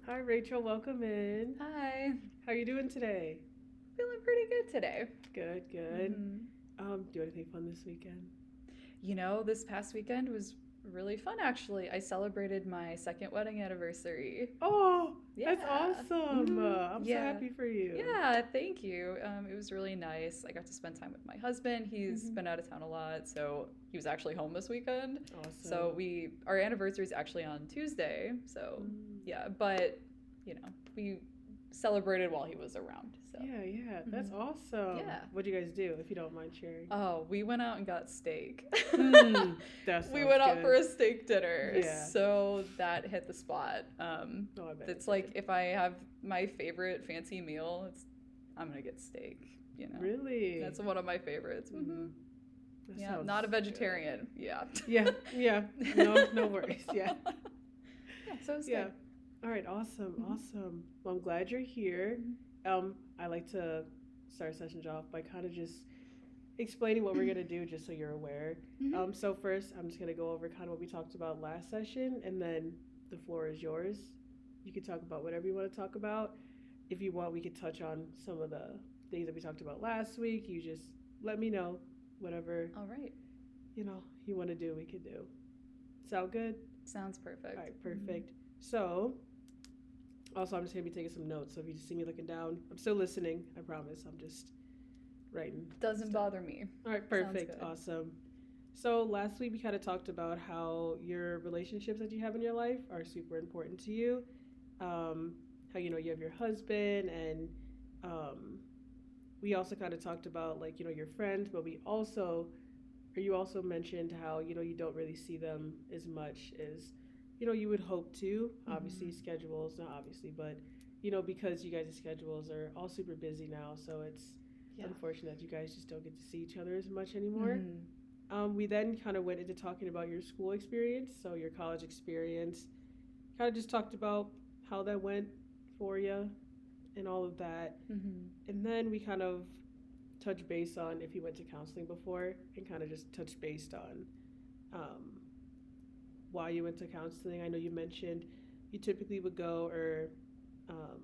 Hi, Rachel. Welcome in. Hi. How are you doing today? Feeling pretty good today. Good, good. hmm Do anything fun this weekend? this past weekend was really fun actually. I celebrated my second wedding anniversary. Oh, that's Yeah. awesome. I'm so Yeah. happy for you. Yeah, thank you. It was really nice. I got to spend time with my husband. He's Hmm. been out of town a lot, so he was actually home this weekend. So Awesome. our anniversary is actually on Tuesday. So Mm. yeah, but we celebrated while he was around. So Yeah, that's mhm. awesome. Yeah. What'd you guys do, if you don't mind sharing? Oh, we went out and got steak. Hmm, that We sounds went out for good. a steak dinner, Yeah. so that hit the spot. Oh, I bet it It's like did. if I have my favorite fancy meal, I'm gonna get steak. Really? That's one of my favorites. Mm, that Yeah, not a sounds good. vegetarian. Yeah. Yeah. No, no worries. Yeah. Yeah, so it's Yeah. good. All right, awesome, hmm awesome. Well, I'm glad you're here. hmm I like to start sessions off by kind of just explaining what we're gonna do, just so you're aware. hmm So first, I'm just gonna go over kind of what we talked about last session, and then the floor is yours. You can talk about whatever you want to talk about. If you want, we could touch on some of the things that we talked about last week. You just let me know whatever All right. you want to do. We could do. Sound good? Sounds All perfect. right, perfect. So also, I'm just gonna be taking some notes. So if you just see me looking down, I'm still listening. I promise. I'm just writing Doesn't stuff. bother me. All right, Sounds perfect, good. awesome. So last week we kind of talked about how your relationships that you have in your life are super important to you. Um, how you have your husband, and um, we also kind of talked about like your friends, but you also mentioned how you don't really see them as much as you would hope to. Obviously, hmm schedules, not obviously, but because you guys' schedules are all super busy now, so it's Yeah. unfortunate that you guys just don't get to see each other as much anymore. hmm We then kind of went into talking about your school experience, so your college experience. Kind of just talked about how that went for you and all of that. hmm And then we kind of touched base on if you went to counseling before, and kind of just touched base on um, why you went to counseling. I know you mentioned you typically would go, or um,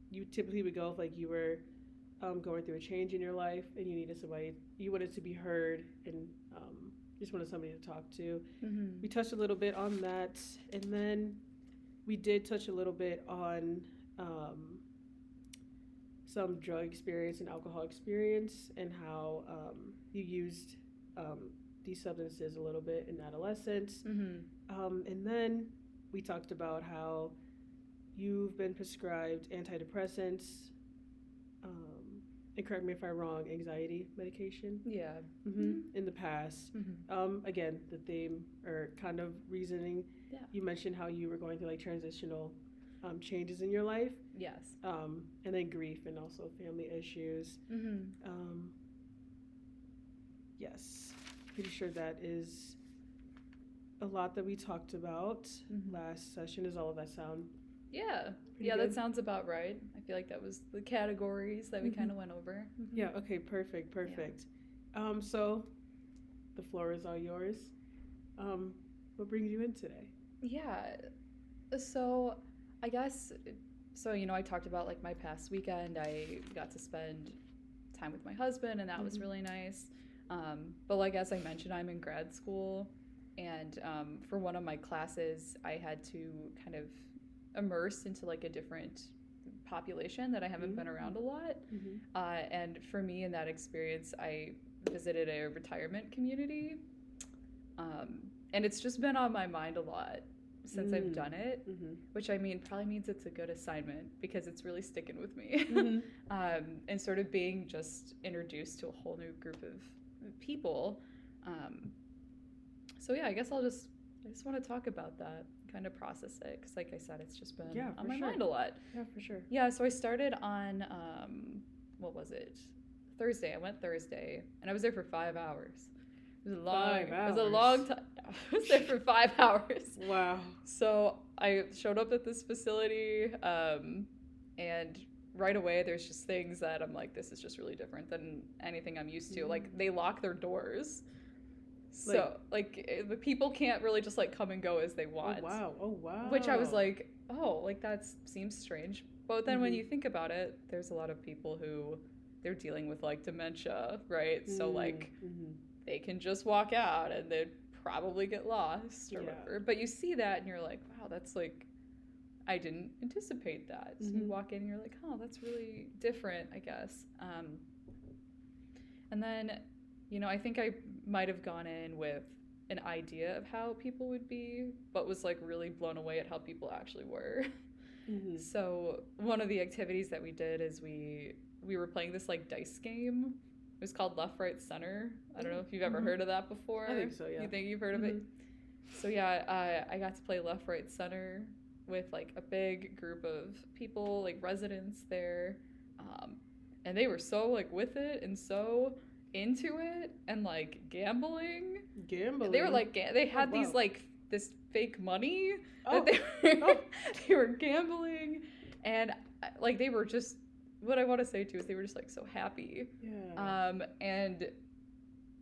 you typically would go if like you were going through a change in your life and you needed somebody, you wanted to be heard, and just wanted somebody to talk to. hmm We touched a little bit on that, and then we did touch a little bit on um, some drug experience and alcohol experience, and how you used um, these substances a little bit in adolescence. hmm And then we talked about how you've been prescribed antidepressants, and correct me if I'm wrong, anxiety medication Yeah. hmm in the past. hmm Again, the theme or kind of reasoning, Yeah. you mentioned how you were going through like transitional changes in your life, Yes. and then grief and also family issues. hmm Um, yes, pretty sure that is a lot that we talked about hmm last session. Does all of that sound Yeah. pretty Yeah, that good? sounds about right. I feel like that was the categories that we Mm-hmm. kind of went over. Yeah, okay, perfect, Yeah. perfect. So the floor is all yours. Um, what brings you in today? Yeah. So, I guess I talked about like my past weekend. I got to spend time with my husband and that was Mm-hmm. really nice. But like as I mentioned, I'm in grad school and for one of my classes, I had to kind of immerse into like a different population that I haven't been around a lot. Mm-hmm. And for me, in that experience, I visited a retirement community, um, and it's just been on my mind a lot since I've done it. Mm-hmm. Which I mean probably means it's a good assignment because it's really sticking with me, Mm-hmm. and sort of being just introduced to a whole new group of people. Um, so yeah, I just want to talk about that, kind of process it because, like I said, it's just been Yeah, on for my sure. mind a lot. Yeah, for sure. Yeah, so I started on what was it? Thursday. I went Thursday, and I was there for 5 hours. It was a long. Five It was a hours. long time. I was there for 5 hours. Wow. So I showed up at this facility, and right away there's just things that I'm like, this is just really different than anything I'm used to. Like they lock their doors, So the people can't really just like come and go as they want. Oh wow. Which I was like, oh, like that seems strange. But then when Mhm. you think about it, there's a lot of people who they're dealing with like dementia, right? So like Mhm. they can just walk out and they'd probably get lost or Yeah. whatever. But you see that and you're like, wow, that's like I didn't anticipate that. So you Mhm. walk in and you're like, oh, that's really different, I guess. And then, I think I might have gone in with an idea of how people would be, but was like really blown away at how people actually were. Mhm. So one of the activities that we did is we were playing this like dice game. It was called Left, Right, Center. I don't know if you've ever heard of that before. I think so, yeah. You think you've heard of it? So yeah, I got to play Left, Right, Center with like a big group of people, like residents there, and they were so like with it and so into it and like gambling. They were like they had these like this fake money that they were gambling, and like they were just what I want to say too is they were just like so happy. Yeah. And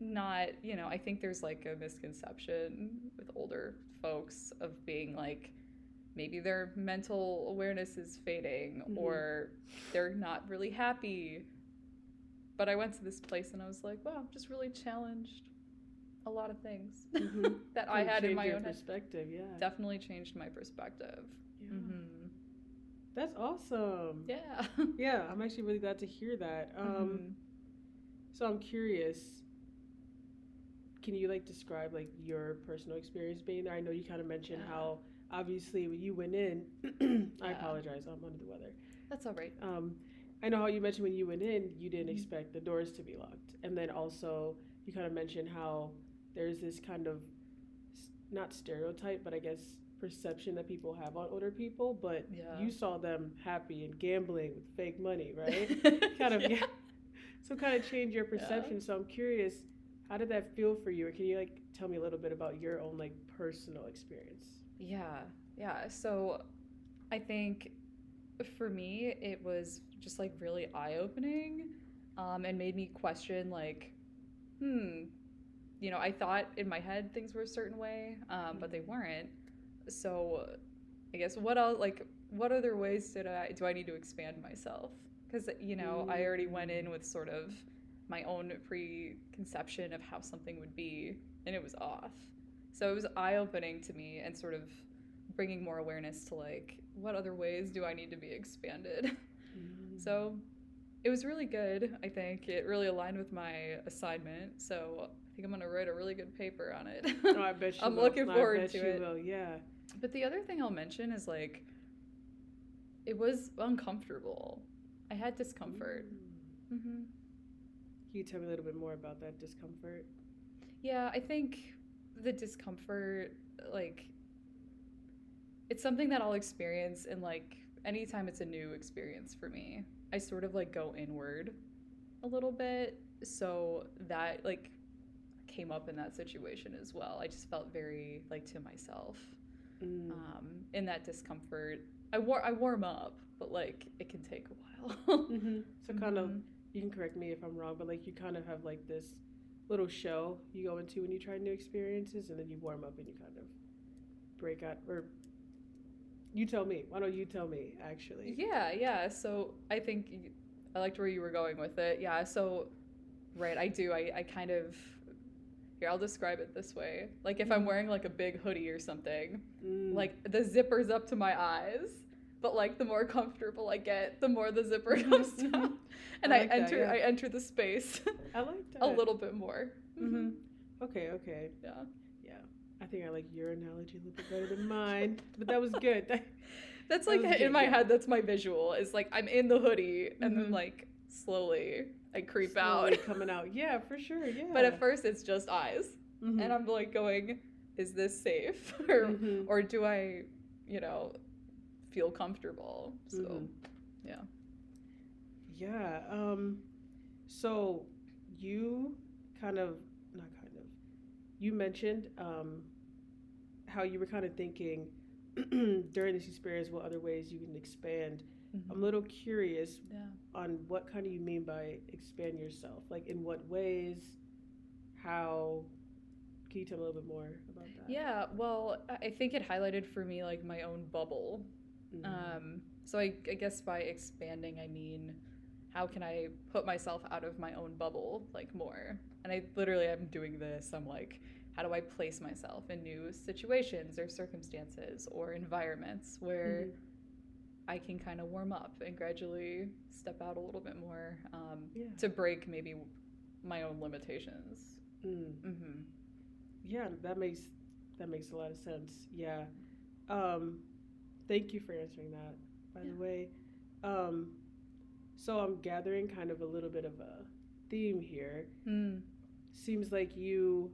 not, I think there's like a misconception with older folks of being like maybe their mental awareness is fading or they're not really happy. But I went to this place and I was like, wow, I'm just really challenged a lot of things that I had in my own perspective. Yeah, definitely changed my perspective. Yeah. That's awesome. Yeah. Yeah, I'm actually really glad to hear that. So I'm curious, can you like describe like your personal experience being there? I know you kind of mentioned how obviously when you went in, I apologize, I'm under the weather. That's all right. I know how you mentioned when you went in, you didn't expect the doors to be locked. And then also you kind of mentioned how there's this kind of, not stereotype, but I guess perception that people have on older people, but you saw them happy and gambling with fake money, right? Kind of, So kind of change your perception. So I'm curious, how did that feel for you? Or can you like tell me a little bit about your own like personal experience? Yeah. So I think for me, it was just like really eye-opening, and made me question like, I thought in my head things were a certain way, but they weren't. So I guess what else, like, what other ways do I need to expand myself? Because, I already went in with sort of my own preconception of how something would be, and it was off. So it was eye-opening to me and sort of bringing more awareness to, like, what other ways do I need to be expanded? So it was really good, I think. It really aligned with my assignment, so I think I'm going to write a really good paper on it. Oh, I bet you I'm will. looking forward I bet to you it. Will, yeah. But the other thing I'll mention is, like, it was uncomfortable. I had discomfort. Can you tell me a little bit more about that discomfort? Yeah, I think the discomfort, like, it's something that I'll experience in, like, anytime it's a new experience for me. I sort of, like, go inward a little bit. So that, like, came up in that situation as well. I just felt very, like, to myself. In that discomfort. I warm up, but, like, it can take a while. So kind of, you can correct me if I'm wrong, but like you kind of have like this little show you go into when you try new experiences, and then you warm up and you kind of break out, or you tell me. Why don't you tell me, actually? Yeah. So I think I liked where you were going with it. Yeah, so, right, I do. I kind of, here, I'll describe it this way. Like, if I'm wearing, like, a big hoodie or something, like, the zipper's up to my eyes, but, like, the more comfortable I get, the more the zipper comes down. And I enter the space I like that. a little bit more. Okay. Yeah. I think I like your analogy a little bit better than mine, but that was good. That's like in my head. That's my visual. Is like I'm in the hoodie and then like slowly I creep out, coming out. Yeah, for sure. Yeah. But at first it's just eyes, and I'm like going, is this safe, or do I, feel comfortable? So, yeah. Yeah. So you you mentioned how you were kind of thinking during this experience what other ways you can expand. I'm a little curious on what kind of you mean by expand yourself. Like, in what ways, how, Can you tell me a little bit more about that? Yeah, well, I think it highlighted for me like my own bubble. So I guess by expanding, I mean, how can I put myself out of my own bubble like more? And I literally am doing this. I'm like, how do I place myself in new situations or circumstances or environments where Mm-hmm. I can kind of warm up and gradually step out a little bit more Yeah. to break maybe my own limitations. Mm. Mm-hmm. Yeah, that makes a lot of sense. Yeah. Um, Thank you for answering that. By Yeah. the way, um, so I'm gathering kind of a little bit of a theme here. Mm. Seems like you.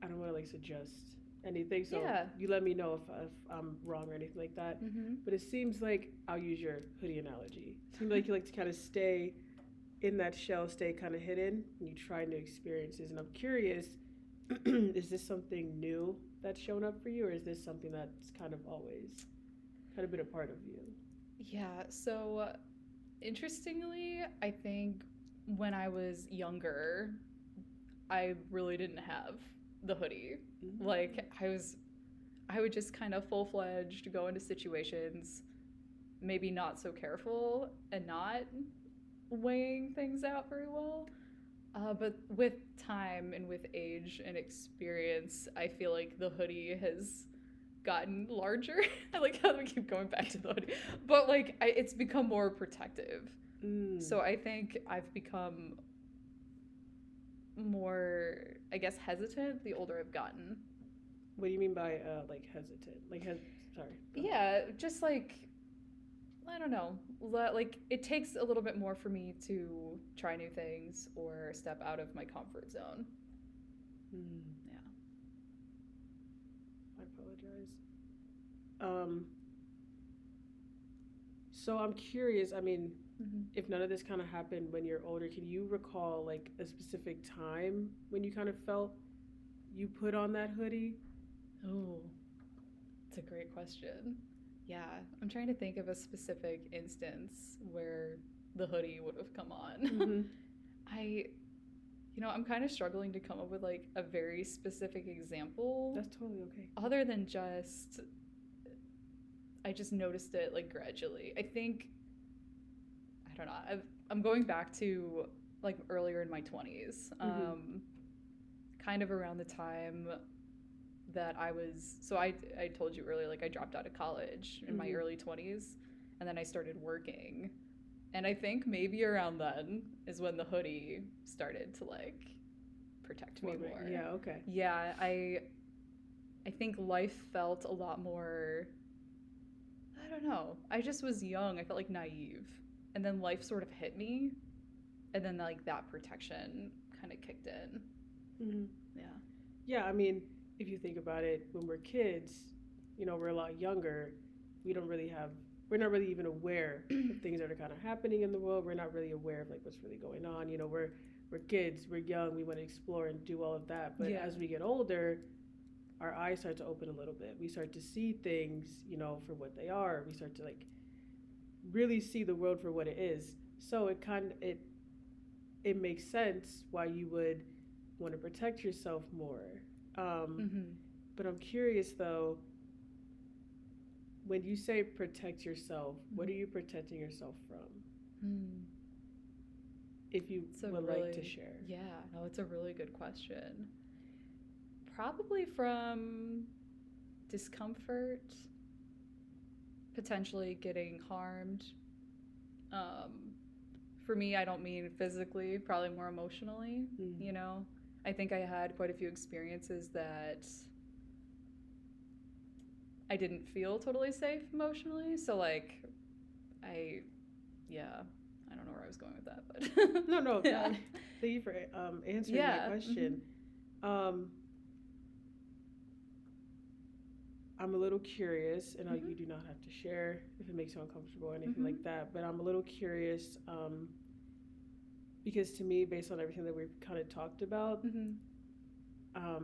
I don't want to like suggest anything, so Yeah. you let me know if I'm wrong or anything like that. Mm-hmm. But it seems like I'll use your hoodie analogy. It seems like you like to kind of stay in that shell, stay kind of hidden, and you try new experiences. And I'm curious, is this something new that's shown up for you, or is this something that's kind of always kind of been a part of you? Yeah. So interestingly, I think when I was younger, I really didn't have the hoodie. Mm-hmm. Like I would just kind of full fledged go into situations, maybe not so careful and not weighing things out very well. But with time and with age and experience, I feel like the hoodie has gotten larger. I like how we keep going back to the hoodie, but like it's become more protective. Mm. So I think I've become more, I guess, hesitant the older I've gotten. What do you mean by like hesitant? Like sorry. Go ahead. Yeah, just like I don't know. Like it takes a little bit more for me to try new things or step out of my comfort zone. Mm. Yeah. I apologize. Um. So I'm curious. I mean, Mm-hmm. if none of this kind of happened when you're older, can you recall like a specific time when you kind of felt you put on that hoodie? Oh, it's a great question. Yeah, I'm trying to think of a specific instance where the hoodie would have come on. Mm-hmm. I, I'm kind of struggling to come up with like a very specific example That's totally okay. other than just I just noticed it like gradually. I think I don't know. I'm going back to like earlier in my 20s. Mm-hmm. Kind of around the time that I told you earlier like I dropped out of college in my Mm-hmm. early 20s and then I started working. And I think maybe around then is when the hoodie started to like protect me more. Yeah. Okay. Yeah, I think life felt a lot more I don't know. I just was young. I felt like naive. And then life sort of hit me and then like that protection kind of kicked in. Mm-hmm. Yeah. Yeah. I mean, if you think about it, when we're kids, we're a lot younger. We don't really have. We're not really even aware of things that are kind of happening in the world. We're not really aware of like what's really going on. We're kids. We're young. We want to explore and do all of that. But Yeah. as we get older, our eyes start to open a little bit. We start to see things, for what they are. We start to like really see the world for what it is. So it makes sense why you would want to protect yourself more. Mm-hmm. But I'm curious though, when you say protect yourself, what are you protecting yourself from? Mm. If you It's a would really, like to share. Yeah, no, it's a really good question. Probably from discomfort, potentially getting harmed. Um, for me, I don't mean physically, probably more emotionally, Mm. I think I had quite a few experiences that I didn't feel totally safe emotionally. So, like, yeah, I don't know where I was going with that, but. No. Yeah. Thank you for answering Yeah. that question. I'm a little curious, and Mhm. you do not have to share if it makes you uncomfortable or anything Mhm. like that. But I'm a little curious because to me, based on everything that we've kind of talked about, Mhm.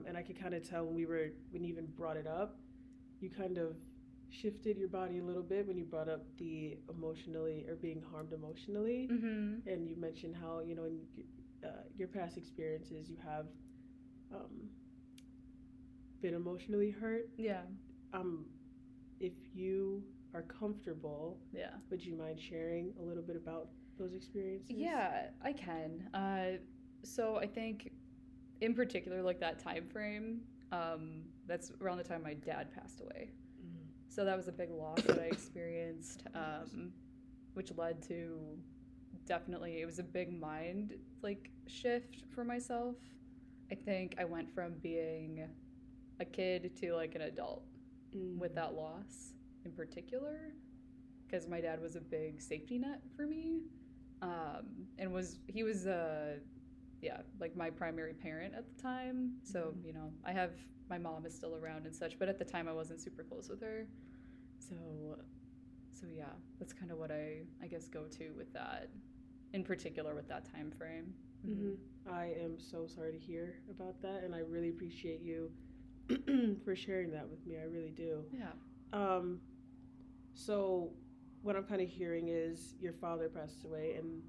and I could kind of tell when you even brought it up, you kind of shifted your body a little bit when you brought up the emotionally or being harmed emotionally, Mhm. and you mentioned how in your past experiences you have um, been emotionally hurt. Yeah. Um, if you are comfortable, Yeah. would you mind sharing a little bit about those experiences? Yeah, I can. So I think in particular, like that time frame, that's around the time my dad passed away. Mhm. So that was a big loss that I experienced, which led to definitely, it was a big mind like shift for myself. I think I went from being a kid to like an adult with that loss in particular, because my dad was a big safety net for me, and he was yeah, like my primary parent at the time. So Mhm. you know, I have my mom is still around and such, but at the time I wasn't super close with her. So yeah, that's kind of what I guess go to with that, in particular with that time frame. Mm-hmm. I am so sorry to hear about that, and I really appreciate you for sharing that with me. I really do. Yeah. Um, so what I'm kind of hearing is your father passed away, and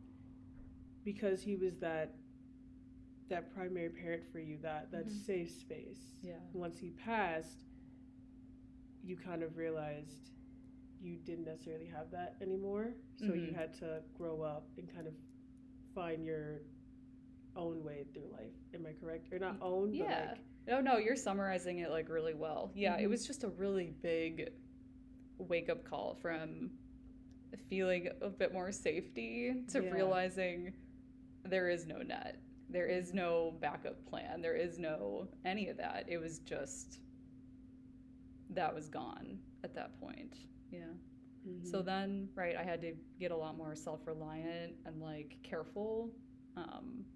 because he was that primary parent for you, that Mhm. safe space. Yeah. Once he passed, you kind of realized you didn't necessarily have that anymore. So you Mhm. had to grow up and kind of find your own way through life. Am I correct? Or not own, but Yeah. like. No, you're summarizing it like really well. Yeah, it Mhm. was just a really big wake up call from feeling a bit more safety to Yeah. realizing there is no net. There is no backup plan. There is no any of that. It was just that was gone at that point. Yeah. So Mhm. then, right, I had to get a lot more self reliant and like careful um,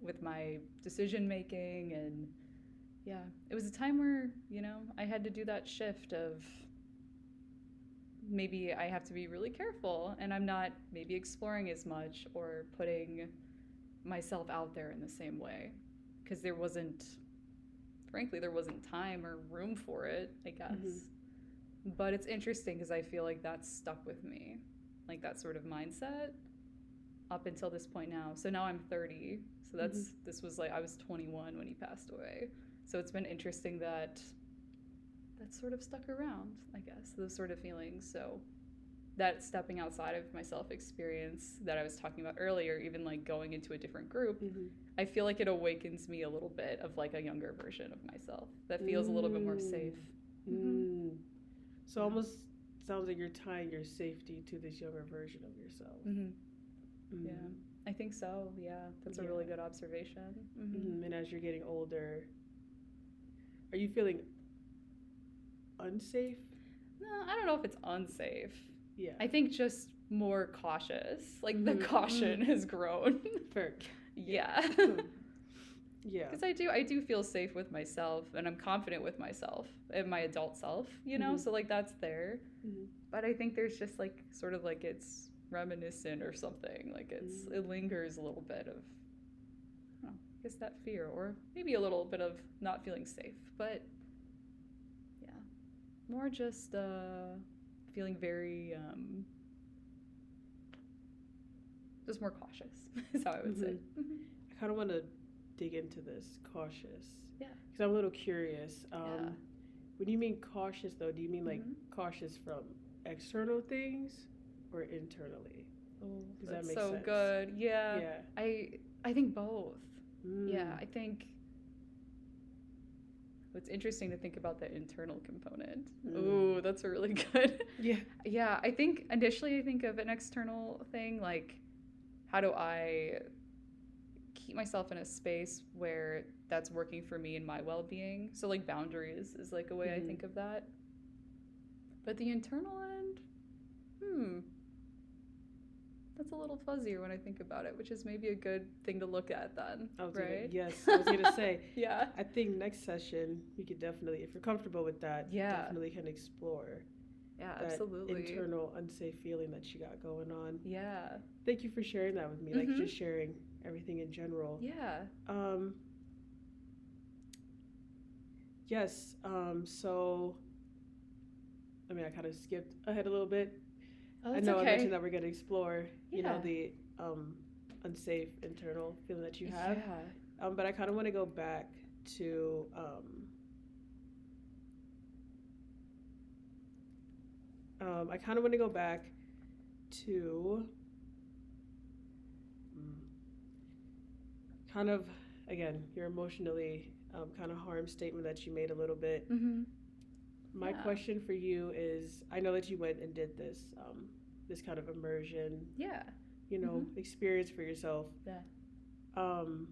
with my decision making. And yeah, it was a time where, you know, I had to do that shift of maybe I have to be really careful and I'm not maybe exploring as much or putting myself out there in the same way. Because frankly, there wasn't time or room for it, I guess. Mhm. But it's interesting because I feel like that's stuck with me, like that sort of mindset up until this point now. So now I'm 30. So Mhm. this was like I was 21 when he passed away. So it's been interesting that sort of stuck around, I guess, those sort of feelings. So that stepping outside of my self experience that I was talking about earlier, even like going into a different group, Mhm. I feel like it awakens me a little bit of like a younger version of myself that feels a little bit more safe. Mm-hmm. So Yeah. almost sounds like you're tying your safety to this younger version of yourself. Mm-hmm. Mm. Yeah, I think so. Yeah, that's a really good observation. Mm-hmm. And as you're getting older, are you feeling unsafe? No, I don't know if it's unsafe. Yeah. I think just more cautious. Like the Mhm. caution has grown. Fair. Yeah. Yeah. Because I do feel safe with myself and I'm confident with myself and my adult self, you know? Mhm. So like that's there. Mhm. But I think there's just like sort of like it's reminiscent or something. Like it lingers a little bit of I don't know, I guess that fear or maybe a little bit of not feeling safe. But yeah. More just feeling very just more cautious is how I would say. Mm-hmm. I kind of want to dig into this cautious. Yeah. Because I'm a little curious. Yeah. When you mean cautious, though, do you mean like Mhm. cautious from external things or internally? Oh, Does that's that make so sense? good. Yeah. Yeah. I think both. Mm. Yeah, I think it's interesting to think about the internal component. Ooh, that's a really good. Yeah. Yeah, I think initially I think of an external thing like how do I keep myself in a space where that's working for me and my well-being? So like boundaries is like a way I think of that. But the internal end, that's a little fuzzier when I think about it, which is maybe a good thing to look at then, right? Yes, I was gonna say. Yeah. I think next session we could definitely, if you're comfortable with that, Yeah. definitely can explore. Yeah, that absolutely. internal unsafe feeling that you got going on. Yeah. Thank you for sharing that with me. Like just sharing everything in general. Yeah. Yes. So I mean, I kind of skipped ahead a little bit. Oh, I that's know okay. I mentioned that we're going to explore, you know, Yeah. the unsafe internal feeling that you have. Yeah. But I kind of want to go back to I kind of want to go back to mm, kind of again your emotionally kind of harm statement that you made a little bit. Mm-hmm. My Yeah. question for you is: I know that you went and did this this kind of immersion, Yeah. experience for yourself. Yeah. Um,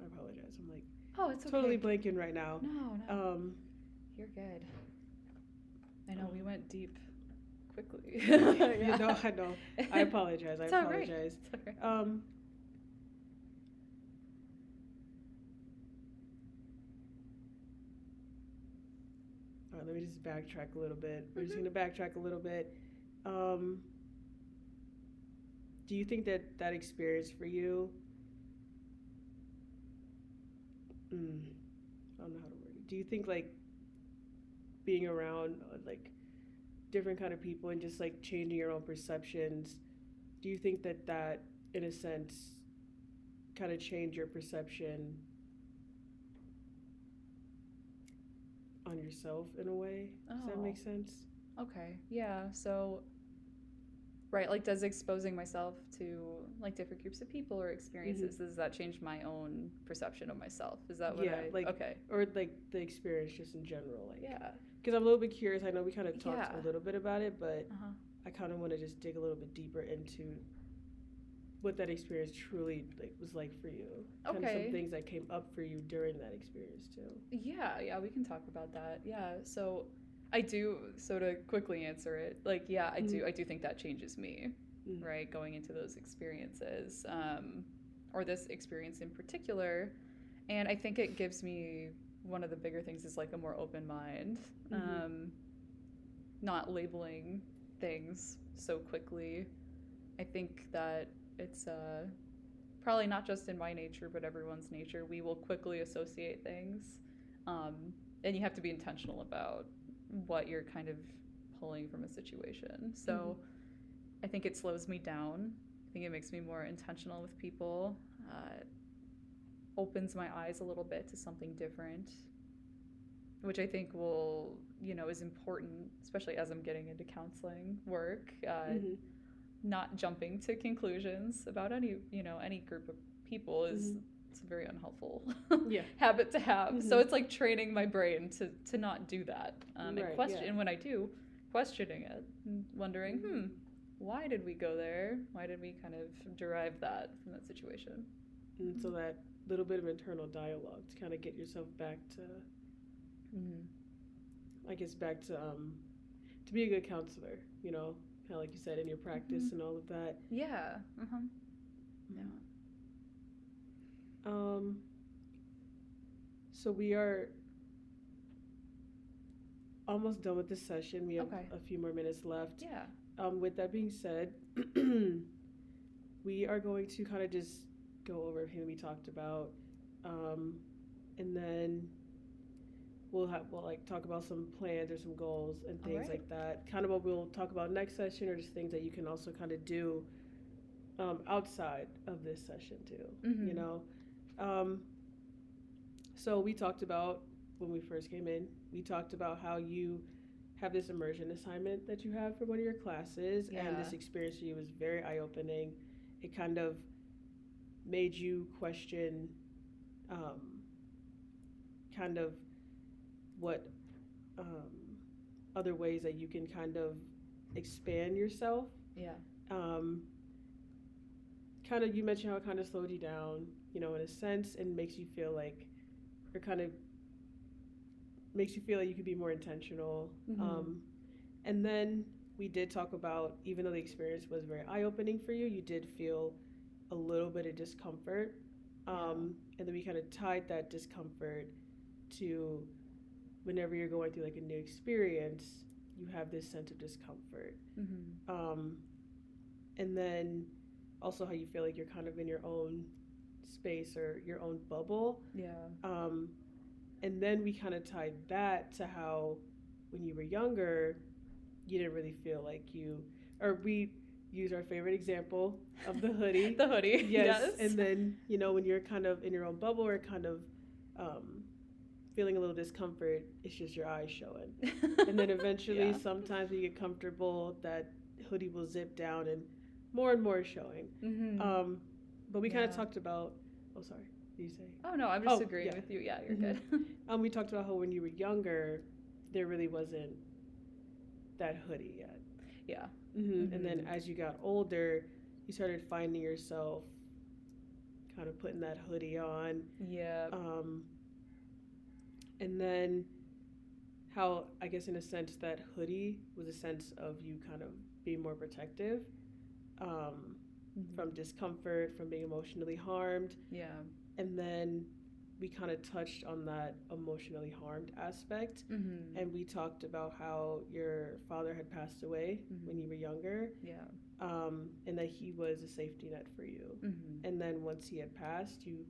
I apologize. I'm like Oh, it's totally okay. blanking right now. No, no. Um, You're good. I know we went deep quickly. you know, I know. I apologize. I It's all right. apologize. It's all right. All right, let me just backtrack a little bit. We're just Mhm. gonna backtrack a little bit. Um, do you think that that experience for you? Mm, I don't know how to word it. Do you think like being around like different kind of people and just like changing your own perceptions? Do you think that that, in a sense, kind of changed your perception on yourself in a way? Does that make Oh, sense? okay. Yeah. So, right, like, does exposing myself to like different groups of people or Mm-hmm. experiences, does that change my own perception of myself? Is that what Yeah, I, like, okay. or like the experience just in general, like, Yeah. because I'm a little bit curious. I know we kind of talked Yeah. a little bit about it, but Uh-huh. I kind of want to just dig a little bit deeper into what that experience truly like was like for you. Kind of some Okay. things that came up for you during that experience too. Yeah, yeah, we can talk about that. Yeah. So I do, so to quickly answer it, like, yeah, Mm-hmm. I do think that changes me, Mm-hmm. right? Going into those experiences, or this experience in particular. And I think it gives me, one of the bigger things is like a more open mind, Mm-hmm. not labeling things so quickly. I think that it's probably not just in my nature, but everyone's nature. We will quickly associate things. Um, and you have to be intentional about what you're kind of pulling from a situation. Mm-hmm. So I think it slows me down. I think it makes me more intentional with people, opens my eyes a little bit to something different, which I think will, is important, especially as I'm getting into counseling work. Mm-hmm. Not jumping to conclusions about any group of people is, Mm-hmm. it's a very unhelpful Yeah. habit to have. So Mm-hmm. it's like training my brain to not do that, and Right. Yeah. question, and when I do, questioning it and wondering, Mm-hmm. why did we go there? Why did we kind of derive that from that situation? And so that little bit of internal dialogue to kind of get yourself back to, Mm-hmm. I guess, back to be a good counselor. Kind of like you said in your practice Mm-hmm. and all of that. Yeah. Uh-huh. Yeah. Um. So we are almost done with this session. We have Okay. a few more minutes left. Yeah. With that being said, we are going to kind of just go over everything we talked about, and then we'll like talk about some plans or some goals and All things right. like that. Kind of what we'll talk about next session, or just things that you can also kind of do outside of this session too. Mm-hmm. You know, um, so we talked about when we first came in. We talked about how you have this immersion assignment that you have for one of your classes, and Yeah. this experience for you was very eye opening. It kind of made you question, um, kind of what um, other ways that you can kind of expand yourself. Yeah. Um, Kind of, you mentioned how it kind of slowed you down, in a sense, and makes you feel like, or kind of makes you feel like you could be more intentional. Mm-hmm. And then we did talk about, even though the experience was very eye opening for you, you did feel a little bit of discomfort. And then we kind of tied that discomfort to whenever you're going through like a new experience, you have this sense of discomfort. Mm-hmm. And then also how you feel like you're kind of in your own space or your own bubble. Yeah. Um, and then we kind of tied that to how when you were younger, you didn't really feel like you, or use our favorite example of the hoodie. The hoodie. Yes. And then, when you're kind of in your own bubble or kind of feeling a little discomfort, it's just your eyes showing. And then eventually, sometimes when you get comfortable, that hoodie will zip down and more is showing. Mm-hmm. But we kind of talked about, oh, sorry, did you say? Oh, no, I'm just agreeing with you. Yeah, you're good. We talked about how when you were younger, there really wasn't that hoodie yet. Yeah. And then as you got older, you started finding yourself kind of putting that hoodie on. Yeah. And then how, I guess in a sense, that hoodie was a sense of you kind of being more protective from discomfort, from being emotionally harmed. Yeah. And then we kind of touched on that emotionally harmed aspect. And we talked about how your father had passed away when you were younger. Yeah. And that he was a safety net for you. And then once he had passed, you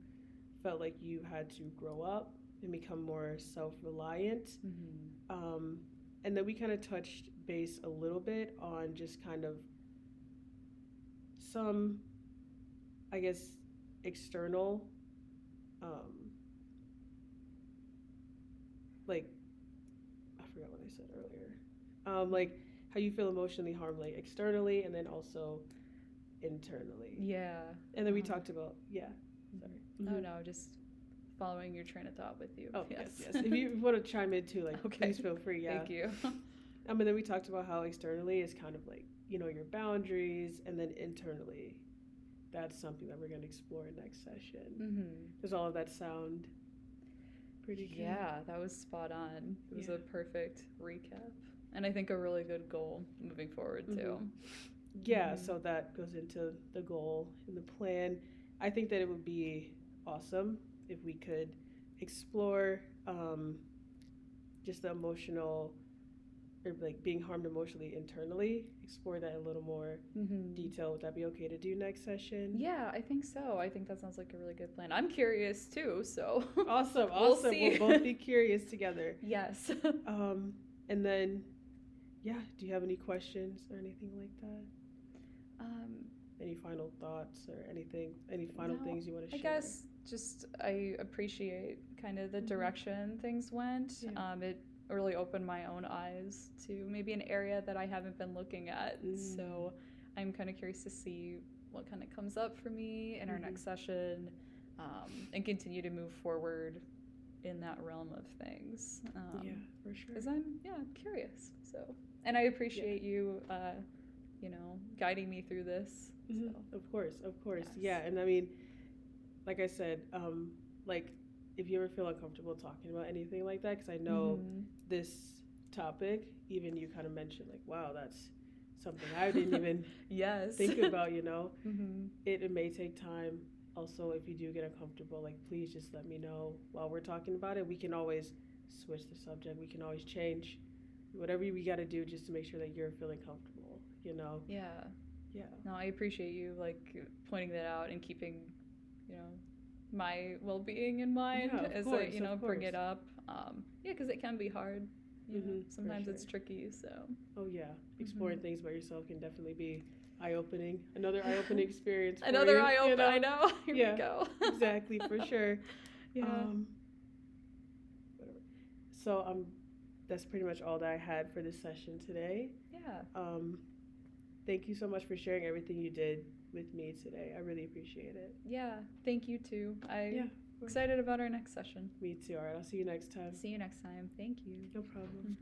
felt like you had to grow up and become more self-reliant. And then we kind of touched base a little bit on just kind of some, I guess, external like, I forgot what I said earlier. Like how you feel emotionally harmed, like externally and then also internally. Yeah. And then we talked about, sorry. Oh, no, just following your train of thought with you. Oh, yes. If you want to chime in too, like, please feel free. Yeah. Thank you. And then we talked about how externally is kind of like, your boundaries, and then internally, that's something that we're going to explore in next session. Does all of that sound pretty good? Yeah, that was spot on. It was a perfect recap. And I think a really good goal moving forward, too. Yeah, so that goes into the goal and the plan. I think that it would be awesome if we could explore just the emotional, or like being harmed emotionally internally, explore that in a little more detail. Would that be okay to do next session? Yeah, I think so. I think that sounds like a really good plan. I'm curious too, so. Awesome. We'll see. We'll both be curious together. Yes. And then, do you have any questions or anything like that? Any final thoughts or anything? Any final things you want to share? I guess just I appreciate kind of the direction things went. Yeah. It really opened my own eyes to maybe an area that I haven't been looking at. So I'm kind of curious to see what kind of comes up for me in our next session, and continue to move forward in that realm of things. For sure. Because I'm curious. So, and I appreciate you, guiding me through this. So. Of course. Yes. Yeah, and I mean, like I said, like if you ever feel uncomfortable talking about anything like that, because I know this topic, even you kind of mentioned, like, wow, that's something I didn't even think about, It may take time. Also, if you do get uncomfortable, like, please just let me know while we're talking about it. We can always switch the subject. We can always change whatever we got to do just to make sure that you're feeling comfortable, Yeah. Yeah. No, I appreciate you, pointing that out and keeping, my well-being in mind as I, bring it up. Because it can be hard. Sometimes it's tricky, so. Oh, yeah. Exploring things by yourself can definitely be eye-opening. Another eye-opening experience for Another you, eye-opener, I know. Here we go. Exactly, for sure. Yeah. Whatever. So, that's pretty much all that I had for this session today. Yeah. Thank you so much for sharing everything you did with me today. I really appreciate it. Yeah, thank you too. I'm excited about our next session. Me too. All right, I'll see you next time. See you next time. Thank you. No problem.